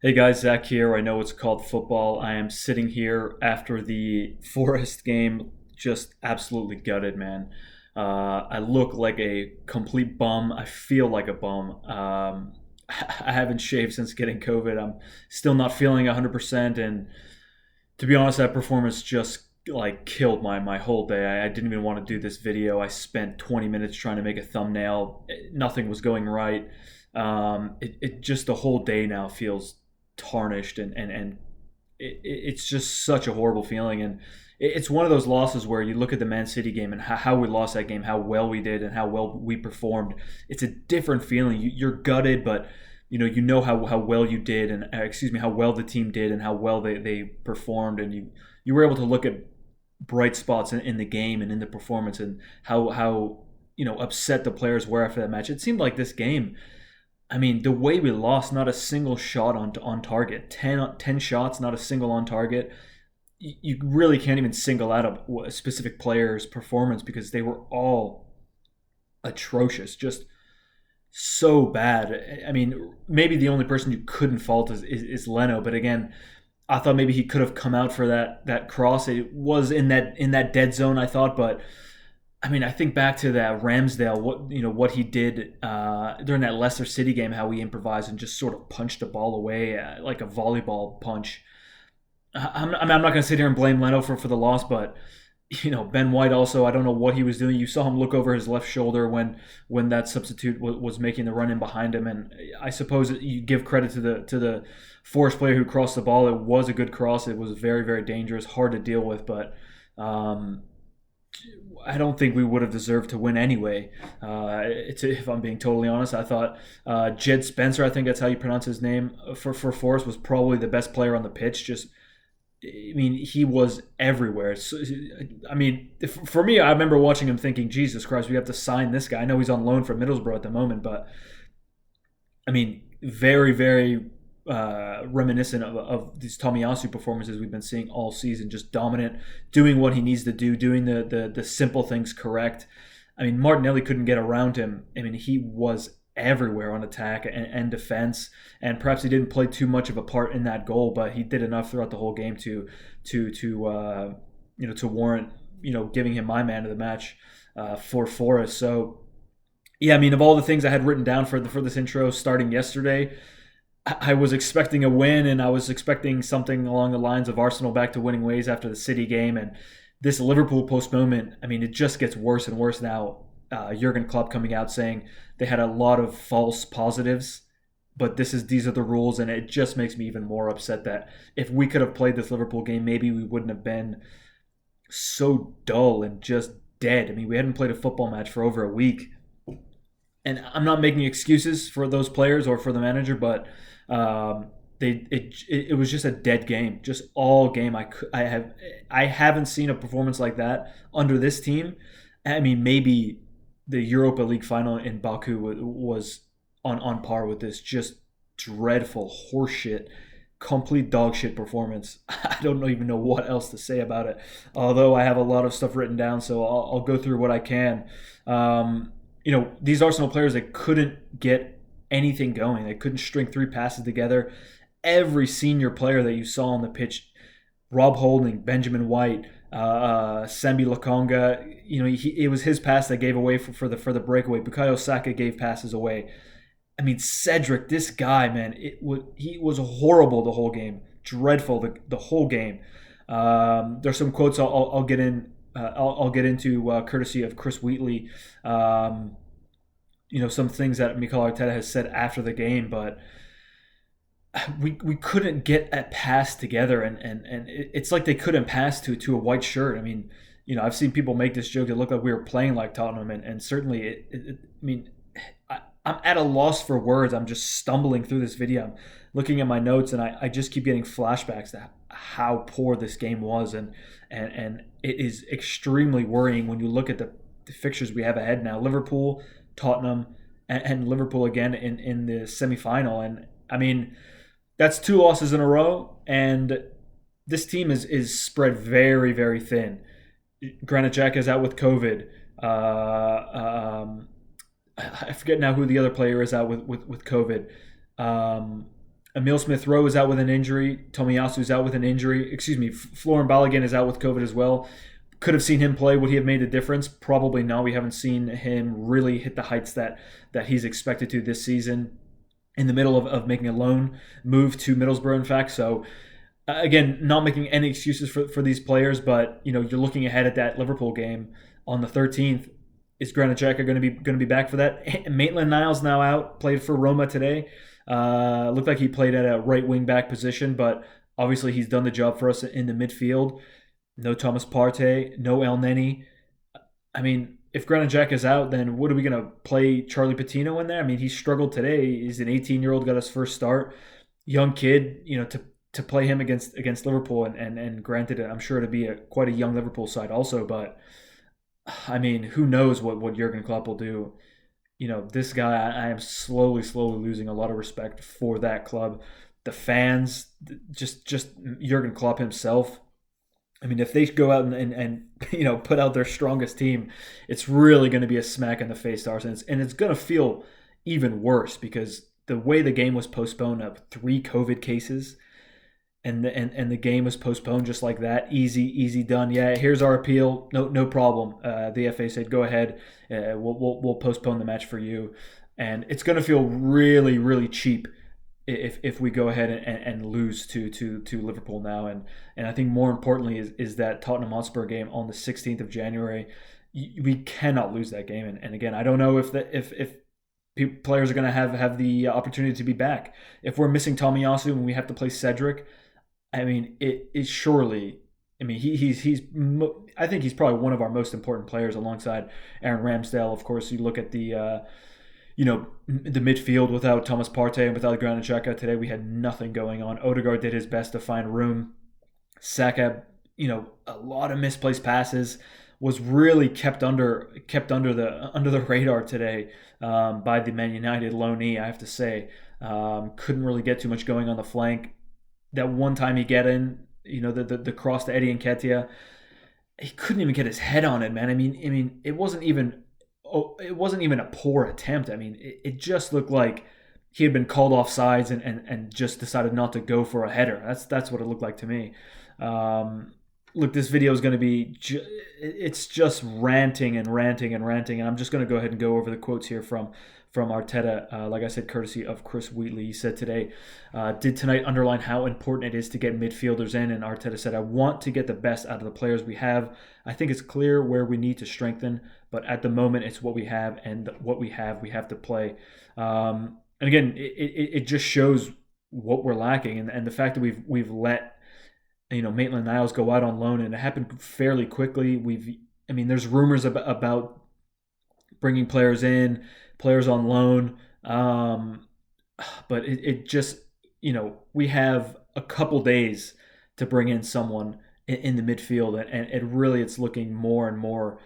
Hey guys, Zach here. I know it's called football. I am sitting here after the Forest game, just absolutely gutted, man. I look like a complete bum. I feel like a bum. I haven't shaved since getting COVID. I'm still not feeling 100%. And to be honest, that performance just like killed my whole day. I didn't even want to do this video. I spent 20 minutes trying to make a thumbnail. Nothing was going right. It just the whole day now feels tarnished and it's just such a horrible feeling. And it's one of those losses where you look at the Man City game and how we lost that game, how well we did and how well we performed. It's a different feeling. You're gutted, but you know how well you did, and excuse me, how well the team did and how well they performed, and you were able to look at bright spots in the game and in the performance, and how upset the players were after that match. It seemed like this game, I mean, the way we lost, not a single shot on target. 10 shots, not a single on target. You really can't even single out a specific player's performance because they were all atrocious, just so bad. I mean, maybe the only person you couldn't fault is Leno, but again, I thought maybe he could have come out for that cross. It was in that dead zone, I thought, but I mean, I think back to that Ramsdale, what he did during that Leicester City game, how he improvised and just sort of punched the ball away like a volleyball punch. I'm not going to sit here and blame Leno for the loss, but Ben White also, I don't know what he was doing. You saw him look over his left shoulder when that substitute was making the run in behind him, and I suppose you give credit to the Forest player who crossed the ball. It was a good cross. It was very, very dangerous, hard to deal with, but. I don't think we would have deserved to win anyway. If I'm being totally honest, I thought Jed Spencer, I think that's how you pronounce his name, for Forest was probably the best player on the pitch. I mean, he was everywhere. So, I mean, for me, I remember watching him thinking, Jesus Christ, we have to sign this guy. I know he's on loan from Middlesbrough at the moment, but I mean, very, very reminiscent of these Tomiyasu performances we've been seeing all season. Just dominant, doing what he needs to do, doing the simple things correct. I mean, Martinelli couldn't get around him. I mean, he was everywhere on attack and defense, and perhaps he didn't play too much of a part in that goal, but he did enough throughout the whole game to warrant giving him my man of the match for Forest. So yeah, I mean, of all the things I had written down for this intro starting yesterday, I was expecting a win, and I was expecting something along the lines of Arsenal back to winning ways after the City game, and this Liverpool postponement. I mean, it just gets worse and worse now. Jurgen Klopp coming out saying they had a lot of false positives, but these are the rules, and it just makes me even more upset that if we could have played this Liverpool game, maybe we wouldn't have been so dull and just dead. I mean, we hadn't played a football match for over a week, and I'm not making excuses for those players or for the manager, but it was just a dead game, just all game. I haven't seen a performance like that under this team. I mean, maybe the Europa League final in Baku was on par with this. Just dreadful horseshit, complete dog shit performance. I don't even know what else to say about it. Although I have a lot of stuff written down, so I'll go through what I can. These Arsenal players, they couldn't get anything going. They couldn't string three passes together. Every senior player that you saw on the pitch, Rob Holding, Benjamin White, Sembi Lokonga, it was his pass that gave away for the breakaway. Bukayo Saka gave passes away. I mean, Cedric, this guy, man, he was horrible the whole game. Dreadful the whole game. There's some quotes I'll get in. I'll get into courtesy of Chris Wheatley. Some things that Mikel Arteta has said after the game, but we couldn't get a pass together, and it's like they couldn't pass to a white shirt. I mean, I've seen people make this joke. It looked like we were playing like Tottenham, and certainly, I mean, I'm at a loss for words. I'm just stumbling through this video. I'm looking at my notes, and I just keep getting flashbacks to how poor this game was, and it is extremely worrying when you look at the fixtures we have ahead now. Liverpool, Tottenham, and Liverpool again in the semifinal. And I mean, that's two losses in a row, and this team is spread very, very thin. Granit Xhaka is out with COVID. I forget now who the other player is out with COVID. Emil Smith Rowe is out with an injury. Tomiyasu is out with an injury. Excuse me, Florin Balogun is out with COVID as well. Could have seen him play. Would he have made a difference? Probably no. We haven't seen him really hit the heights that he's expected to this season in the middle of making a loan move to Middlesbrough, in fact. So, again, not making any excuses for these players, but you're looking ahead at that Liverpool game on the 13th. Is Granit Xhaka going to be back for that? Maitland-Niles now out, played for Roma today. Looked like he played at a right wing back position, but obviously he's done the job for us in the midfield. No Thomas Partey, no El Neni. I mean, if Granit Xhaka is out, then what are we going to play Charlie Patino in there? I mean, he struggled today. He's an 18-year-old, got his first start. Young kid, to play him against Liverpool, and granted, I'm sure it'd be quite a young Liverpool side also, but I mean, who knows what Jurgen Klopp will do. This guy, I am slowly losing a lot of respect for that club. The fans, just Jurgen Klopp himself. I mean, if they go out and put out their strongest team, it's really going to be a smack in the face to Arsenal. And it's going to feel even worse because the way the game was postponed of 3 COVID cases, and the game was postponed just like that, easy done. Yeah, here's our appeal. No problem. The FA said, go ahead. We'll postpone the match for you, and it's going to feel really cheap if we go ahead and lose to Liverpool now. And I think more importantly is that Tottenham Hotspur game on the 16th of January. We cannot lose that game. And again, I don't know if players are going to have the opportunity to be back. If we're missing Tomiyasu and we have to play Cedric, I mean, it is surely. I mean, I think he's probably one of our most important players alongside Aaron Ramsdale. Of course, you look at the the midfield without Thomas Partey and without Granit Xhaka today. We had nothing going on. Odegaard did his best to find room. Saka, a lot of misplaced passes, was really kept under the radar today by the Man United loanee. I have to say, couldn't really get too much going on the flank. That one time he get in, the cross to Eddie Nketiah, he couldn't even get his head on it, man. I mean, it wasn't even a poor attempt. I mean, it just looked like he had been called off sides and just decided not to go for a header. That's what it looked like to me. Look, this video is going to be it's just ranting, and I'm just going to go ahead and go over the quotes here from Arteta, like I said, courtesy of Chris Wheatley. He said today, did tonight underline how important it is to get midfielders in, and Arteta said, I want to get the best out of the players we have. I think it's clear where we need to strengthen, but at the moment it's what we have, and what we have to play. And again, it just shows what we're lacking, and the fact that we've let Maitland-Niles go out on loan, and it happened fairly quickly. There's rumors about bringing players in, players on loan, but it just we have a couple days to bring in someone in the midfield, and it's looking more and more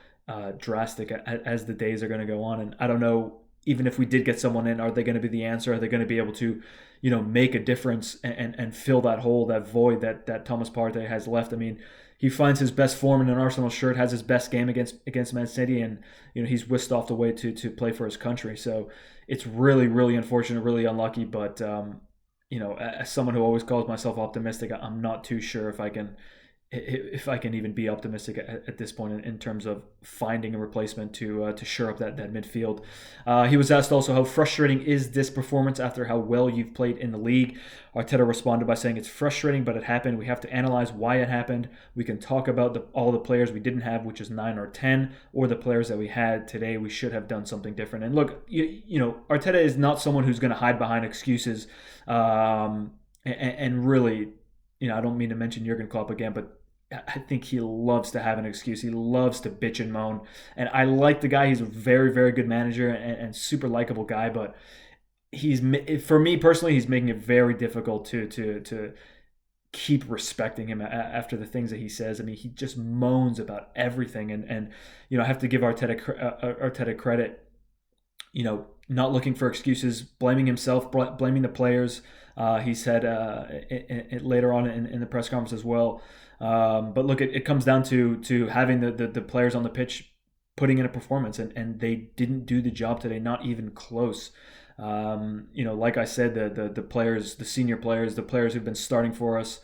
drastic as the days are going to go on. And I don't know, even if we did get someone in, are they going to be the answer? Are they going to be able to make a difference and fill that hole, that void that Thomas Partey has left? I mean, he finds his best form in an Arsenal shirt, has his best game against Man City, and he's whisked off the way to play for his country. So it's really unfortunate, really unlucky. But as someone who always calls myself optimistic, I'm not too sure if I can even be optimistic at this point in terms of finding a replacement to shore up that midfield. He was asked also, how frustrating is this performance after how well you've played in the league? Arteta responded by saying, it's frustrating, but it happened. We have to analyze why it happened. We can talk about all the players we didn't have, which is 9 or 10, or the players that we had today. We should have done something different. And look, Arteta is not someone who's going to hide behind excuses. And really, I don't mean to mention Jurgen Klopp again, but I think he loves to have an excuse. He loves to bitch and moan. And I like the guy. He's a very, very good manager and super likable guy. But for me personally, he's making it very difficult to keep respecting him after the things that he says. I mean, he just moans about everything. And I have to give Arteta credit. Not looking for excuses, blaming himself, blaming the players. He said later on in the press conference as well. But look, it comes down to having the players on the pitch putting in a performance, and they didn't do the job today, not even close. Like I said, the players, the senior players, the players who've been starting for us,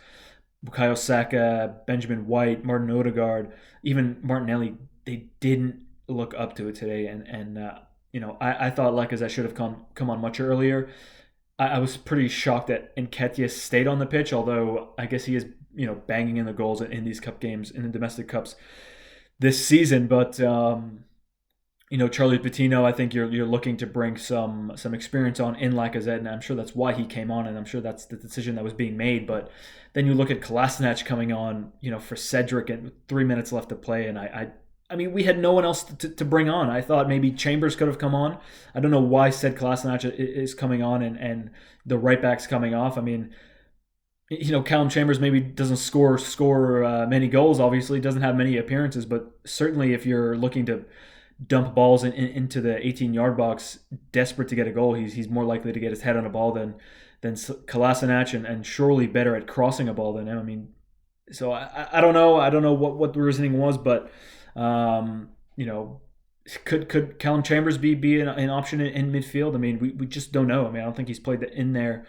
Bukayo Saka, Benjamin White, Martin Odegaard, even Martinelli, they didn't look up to it today. I thought Lacazette should have come on much earlier. I was pretty shocked that Nketiah stayed on the pitch, although I guess he is banging in the goals in these cup games in the domestic cups this season. But Charlie Patino, I think you're looking to bring some experience on in Lacazette, and I'm sure that's why he came on, and I'm sure that's the decision that was being made. But then you look at Kolasinac coming on, for Cedric, and 3 minutes left to play, and I mean, we had no one else to bring on. I thought maybe Chambers could have come on. I don't know why said Kolasinac is coming on and the right back's coming off. I mean, Callum Chambers maybe doesn't score many goals. Obviously, doesn't have many appearances, but certainly if you're looking to dump balls into the 18-yard box, desperate to get a goal, he's more likely to get his head on a ball than Kolasinac, and surely better at crossing a ball than him. I mean, so I don't know. I don't know what the reasoning was, but um, you know, could Callum Chambers be an option in midfield? I mean, we just don't know. I mean, I don't think he's played in there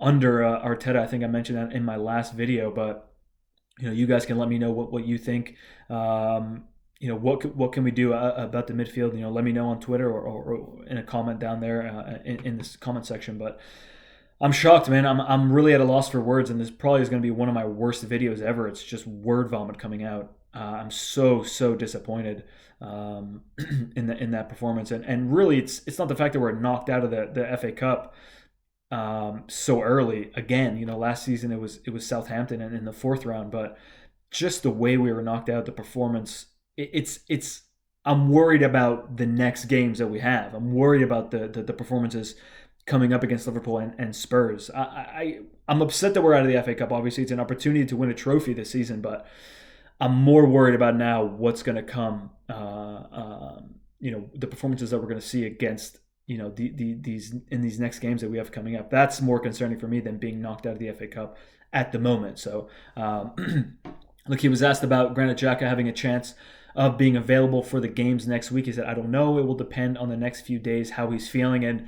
under Arteta. I think I mentioned that in my last video, but you guys can let me know what you think. What can we do about the midfield? Let me know on Twitter or in a comment down there in this comment section. But I'm shocked, man. I'm really at a loss for words, and this probably is going to be one of my worst videos ever. It's just word vomit coming out. I'm so disappointed in that performance, and really it's not the fact that we're knocked out of the FA Cup so early again. Last season it was Southampton and in the fourth round, but just the way we were knocked out, the performance. It's I'm worried about the next games that we have. I'm worried about the performances coming up against Liverpool and Spurs. I'm upset that we're out of the FA Cup. Obviously, it's an opportunity to win a trophy this season, but I'm more worried about now what's going to come. The performances that we're going to see against these next games that we have coming up. That's more concerning for me than being knocked out of the FA Cup at the moment. So, look, he was asked about Granit Xhaka having a chance of being available for the games next week. He said, "I don't know. It will depend on the next few days how he's feeling." And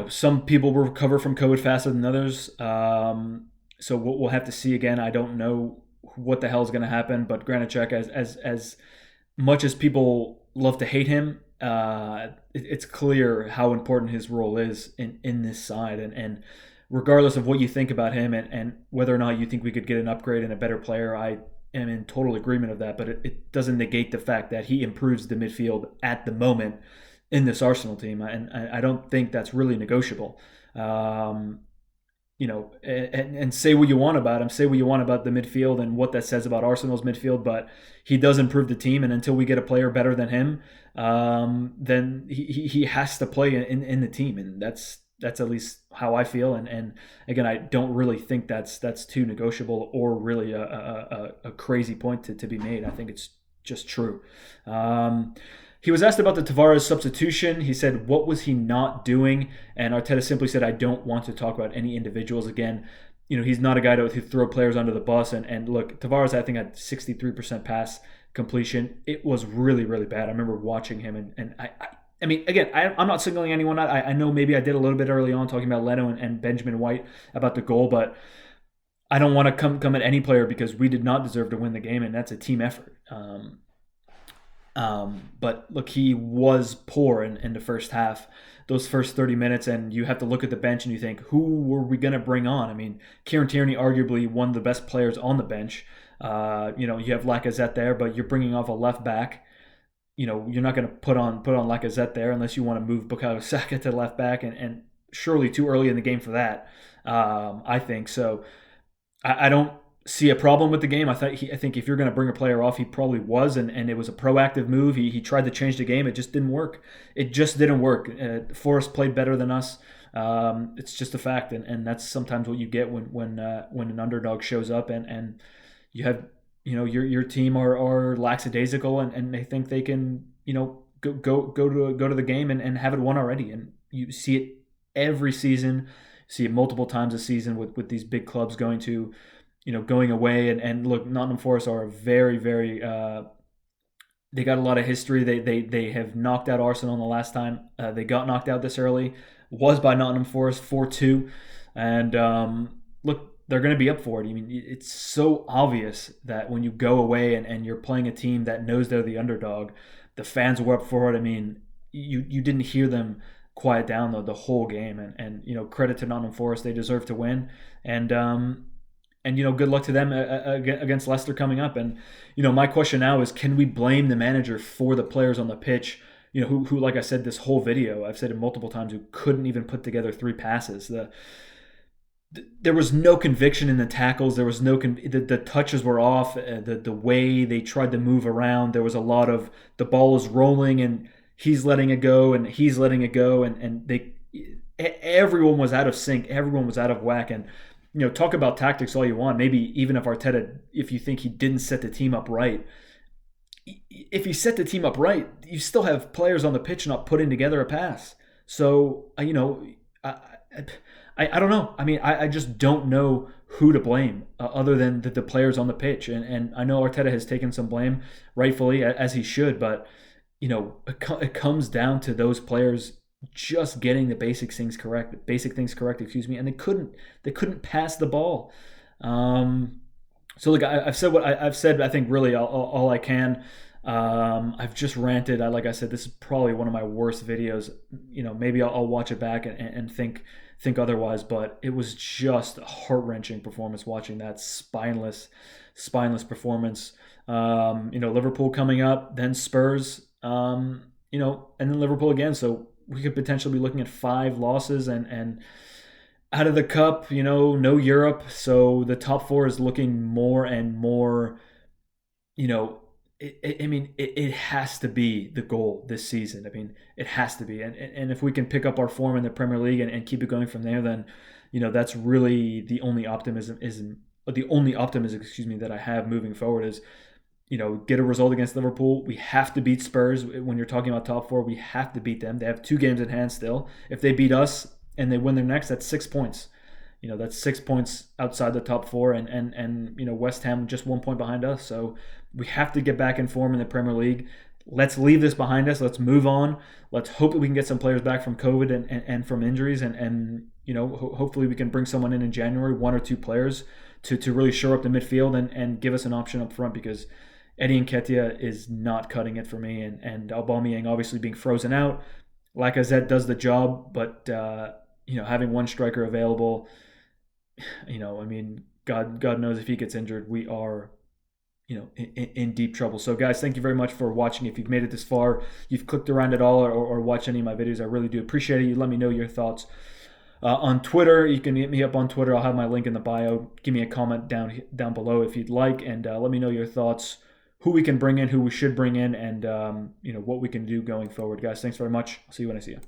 some people will recover from COVID faster than others. So we'll have to see again. I don't know what the hell is going to happen, but Granit Xhaka, as much as people love to hate him, it's clear how important his role is in this side. And regardless of what you think about him and whether or not you think we could get an upgrade and a better player, I am in total agreement of that. But it doesn't negate the fact that he improves the midfield at the moment in this Arsenal team, and I don't think that's really negotiable. And say what you want about him, say what you want about the midfield and what that says about Arsenal's midfield, but he does improve the team, and until we get a player better than him, then he has to play in the team, and that's at least how I feel. And again, I don't really think that's too negotiable or really a crazy point to be made. I think it's just true. He was asked about the Tavares substitution. He said, what was he not doing? And Arteta simply said, I don't want to talk about any individuals again. He's not a guy to throw players under the bus. And look, Tavares, I think, had 63% pass completion. It was really, really bad. I remember watching him. And I mean, again, I'm not signaling anyone out. I know maybe I did a little bit early on talking about Leno and Benjamin White about the goal, but I don't want to come at any player because we did not deserve to win the game, and that's a team effort. But look, he was poor in the first half, those first 30 minutes, and you have to look at the bench and you think, who were we going to bring on? I mean, Kieran Tierney, arguably one of the best players on the bench. You have Lacazette there, but you're bringing off a left back. You're not going to put on Lacazette there unless you want to move Bukayo Saka to left back, and surely too early in the game for that. I think so. I don't see a problem with the game. I think if you're going to bring a player off, he probably was, and it was a proactive move. He tried to change the game. It just didn't work. Forest played better than us. It's just a fact, and that's sometimes what you get when an underdog shows up and you have your team are lackadaisical and they think they can go to the game and have it won already. And you see it every season. See it multiple times a season with these big clubs going away, and look, Nottingham Forest are a very, very They got a lot of history. They have knocked out Arsenal the last time they got knocked out this early. Was by Nottingham Forest 4-2, and look, they're going to be up for it. I mean, it's so obvious that when you go away and you're playing a team that knows they're the underdog, the fans were up for it. I mean, you didn't hear them quiet down the whole game, and credit to Nottingham Forest, they deserve to win, and good luck to them against Leicester coming up. And my question now is, can we blame the manager for the players on the pitch? Who, like I said, this whole video, I've said it multiple times, who couldn't even put together 3 passes. There was no conviction in the tackles. There was the touches were off. The way they tried to move around, there was a lot of the ball is rolling and he's letting it go and he's letting it go, and everyone was out of sync. Everyone was out of whack. And talk about tactics all you want. Maybe even if Arteta, if you think he didn't set the team up right, if he set the team up right, you still have players on the pitch not putting together a pass. So I don't know. I mean, I just don't know who to blame other than the players on the pitch. And I know Arteta has taken some blame, rightfully, as he should. But it comes down to those players just getting the basic things correct, and they couldn't pass the ball. So look, I've said what I've said. I think really all I can. I've just ranted. Like I said, this is probably one of my worst videos. Maybe I'll watch it back and think otherwise. But it was just a heart-wrenching performance watching that spineless performance. Liverpool coming up, then Spurs. And then Liverpool again. So we could potentially be looking at 5 losses and out of the cup, no Europe. So the top 4 is looking more and more, it has to be the goal this season. I mean, it has to be. And if we can pick up our form in the Premier League and keep it going from there, then, that's really the only optimism, that I have moving forward is, get a result against Liverpool. We have to beat Spurs. When you're talking about top 4, we have to beat them. They have 2 games in hand still. If they beat us and they win their next, that's 6 points. That's 6 points outside the top 4, and West Ham just 1 point behind us. So we have to get back in form in the Premier League. Let's leave this behind us. Let's move on. Let's hope that we can get some players back from COVID and from injuries, and hopefully we can bring someone in January, 1 or 2 players to really shore up the midfield and give us an option up front, because Eddie Nketiah is not cutting it for me, and Aubameyang obviously being frozen out. Lacazette does the job, but having one striker available, God knows if he gets injured, we are in deep trouble. So guys, thank you very much for watching. If you've made it this far, you've clicked around at all or watched any of my videos, I really do appreciate it. You let me know your thoughts. On Twitter, you can hit me up on Twitter. I'll have my link in the bio. Give me a comment down below if you'd like, and let me know your thoughts, who we can bring in, who we should bring in, and what we can do going forward. Guys, thanks very much. I'll see you when I see you.